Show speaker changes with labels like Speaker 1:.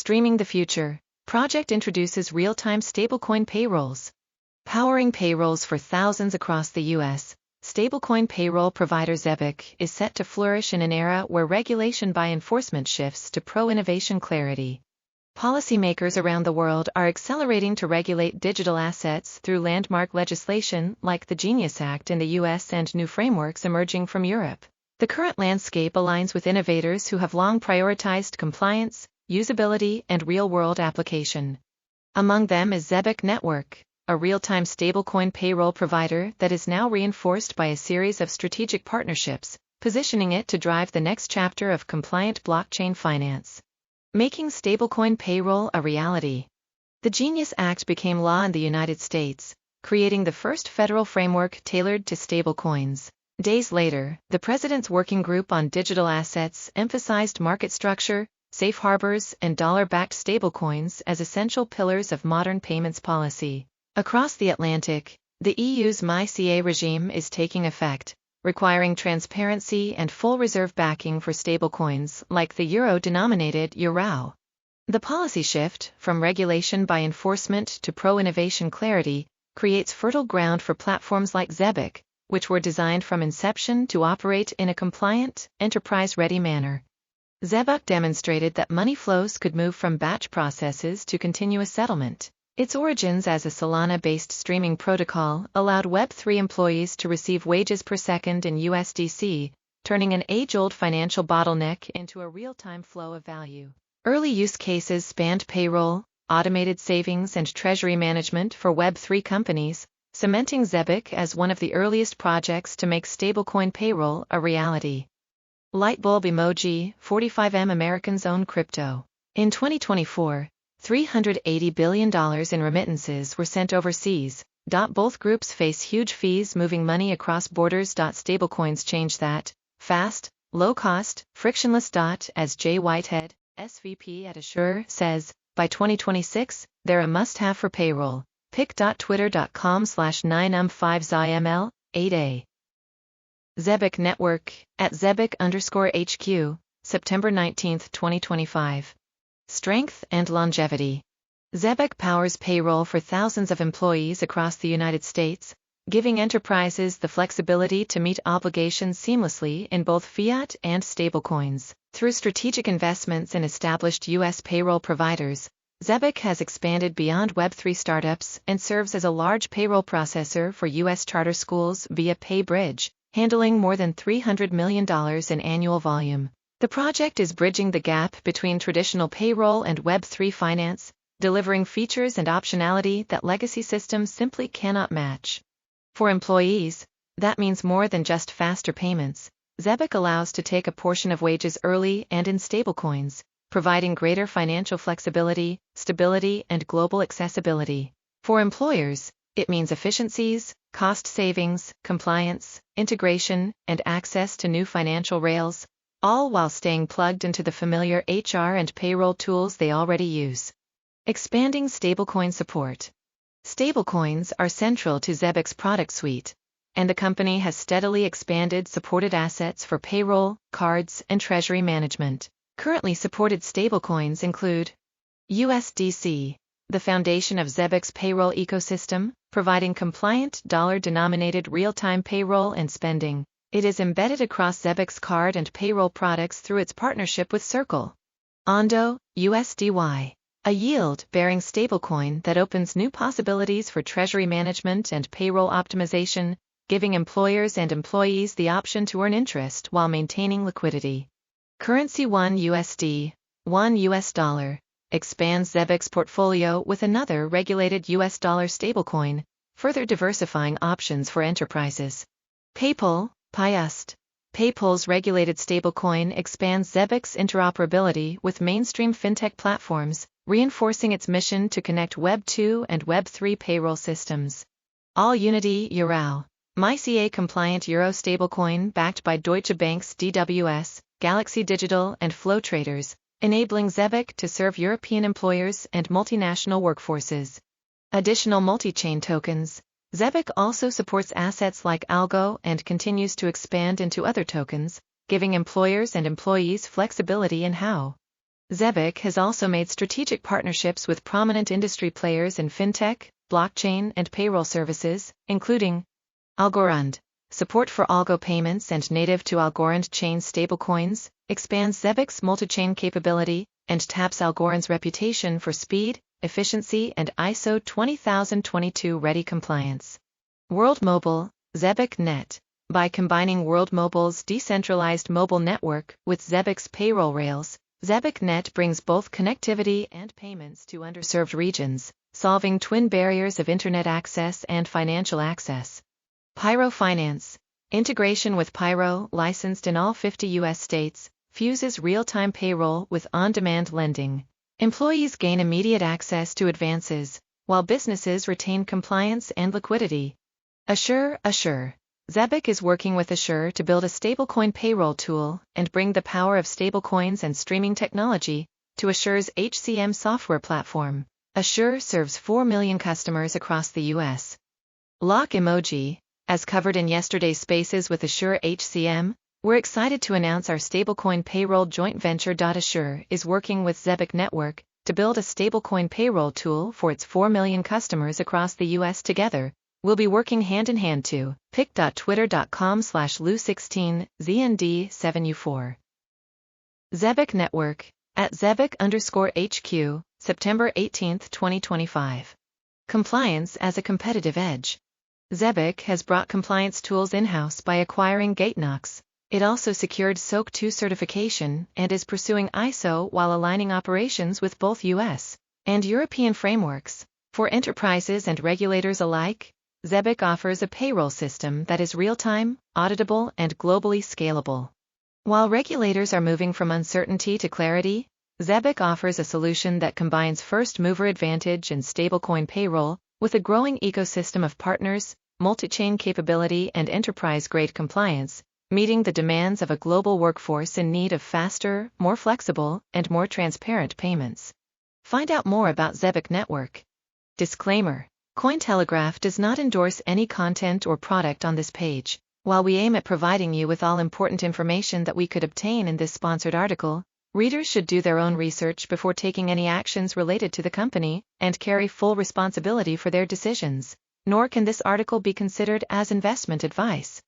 Speaker 1: Streaming the future. Project introduces real-time stablecoin payrolls. Powering payrolls for thousands across the U.S., stablecoin payroll provider Zebec is set to flourish in an era where regulation by enforcement shifts to pro-innovation clarity. Policymakers around the world are accelerating to regulate digital assets through landmark legislation like the Genius Act in the U.S. and new frameworks emerging from Europe. The current landscape aligns with innovators who have long prioritized compliance, usability, and real-world application. Among them is Zebec Network, a real-time stablecoin payroll provider that is now reinforced by a series of strategic partnerships, positioning it to drive the next chapter of compliant blockchain finance. Making stablecoin payroll a reality. The Genius Act became law in the United States, creating the first federal framework tailored to stablecoins. Days later, the President's Working Group on Digital Assets emphasized market structure, safe harbors, and dollar-backed stablecoins as essential pillars of modern payments policy. Across the Atlantic, the EU's MiCA regime is taking effect, requiring transparency and full reserve backing for stablecoins like the euro-denominated euro. The policy shift, from regulation by enforcement to pro-innovation clarity, creates fertile ground for platforms like Zebec, which were designed from inception to operate in a compliant, enterprise-ready manner. Zebec demonstrated that money flows could move from batch processes to continuous settlement. Its origins as a Solana-based streaming protocol allowed Web3 employees to receive wages per second in USDC, turning an age-old financial bottleneck into a real-time flow of value. Early use cases spanned payroll, automated savings, and treasury management for Web3 companies, cementing Zebec as one of the earliest projects to make stablecoin payroll a reality. Lightbulb emoji, 45M Americans own crypto. In 2024, $380 billion in remittances were sent overseas. Both groups face huge fees moving money across borders. Stablecoins change that. Fast, low-cost, frictionless. As Jay Whitehead, SVP at Assure, says, by 2026, they're a must-have for payroll. pic.twitter.com/9m5ziml, 8a. Zebec Network, at Zebec_HQ, September 19, 2025. Strength and longevity. Zebec powers payroll for thousands of employees across the United States, giving enterprises the flexibility to meet obligations seamlessly in both fiat and stablecoins. Through strategic investments in established U.S. payroll providers, Zebec has expanded beyond Web3 startups and serves as a large payroll processor for U.S. charter schools via PayBridge, handling more than $300 million in annual volume. The project is bridging the gap between traditional payroll and Web3 finance, delivering features and optionality that legacy systems simply cannot match. For employees, that means more than just faster payments. Zebec allows to take a portion of wages early and in stablecoins, providing greater financial flexibility, stability, and global accessibility. For employers, it means efficiencies, cost savings, compliance, integration, and access to new financial rails, all while staying plugged into the familiar HR and payroll tools they already use. Expanding stablecoin support. Stablecoins are central to Zebec's product suite, and the company has steadily expanded supported assets for payroll, cards, and treasury management. Currently supported stablecoins include USDC, the foundation of Zebec's payroll ecosystem, providing compliant dollar-denominated real-time payroll and spending. It is embedded across Zebec's card and payroll products through its partnership with Circle. Ondo, USDY, a yield-bearing stablecoin that opens new possibilities for treasury management and payroll optimization, giving employers and employees the option to earn interest while maintaining liquidity. Currency One USD, $1 expands Zebec's portfolio with another regulated US dollar stablecoin, further diversifying options for enterprises. PayPal, PayUst. PayPal's regulated stablecoin expands Zebec's interoperability with mainstream fintech platforms, reinforcing its mission to connect Web 2 and Web 3 payroll systems. AllUnity Euro, MiCA-compliant Euro stablecoin backed by Deutsche Bank's DWS, Galaxy Digital, and Flow Traders, enabling Zebec to serve European employers and multinational workforces. Additional multi-chain tokens. Zebec also supports assets like Algo and continues to expand into other tokens, giving employers and employees flexibility in how Zebec has also made strategic partnerships with prominent industry players in fintech, blockchain, and payroll services, including Algorand. Support for algo payments and native to Algorand chain stablecoins expands Zebec's multi-chain capability and taps Algorand's reputation for speed, efficiency, and ISO 20022 ready compliance. World Mobile, Zebec Net. By combining World Mobile's decentralized mobile network with Zebec's payroll rails, Zebec Net brings both connectivity and payments to underserved regions, solving twin barriers of internet access and financial access. Pyro Finance. Integration with Pyro, licensed in all 50 U.S. states, fuses real-time payroll with on-demand lending. Employees gain immediate access to advances, while businesses retain compliance and liquidity. Assure. Zebec is working with Assure to build a stablecoin payroll tool and bring the power of stablecoins and streaming technology to Assure's HCM software platform. Assure serves 4 million customers across the U.S. Lock Emoji. As covered in yesterday's Spaces with Assure HCM, we're excited to announce our stablecoin payroll joint venture. Assure is working with Zebec Network to build a stablecoin payroll tool for its 4 million customers across the U.S. Together, we'll be working hand in hand to pic.twitter.com/lu16znd7u4. Zebec Network, at Zebec_HQ, September 18, 2025. Compliance as a competitive edge. Zebec has brought compliance tools in-house by acquiring GateKnox. It also secured SOC 2 certification and is pursuing ISO while aligning operations with both U.S. and European frameworks. For enterprises and regulators alike, Zebec offers a payroll system that is real-time, auditable, and globally scalable. While regulators are moving from uncertainty to clarity, Zebec offers a solution that combines first-mover advantage in stablecoin payroll with a growing ecosystem of partners, multi-chain capability, and enterprise-grade compliance, meeting the demands of a global workforce in need of faster, more flexible, and more transparent payments. Find out more about Zebec Network. Disclaimer: Cointelegraph does not endorse any content or product on this page. While we aim at providing you with all important information that we could obtain in this sponsored article, readers should do their own research before taking any actions related to the company and carry full responsibility for their decisions. Nor can this article be considered as investment advice.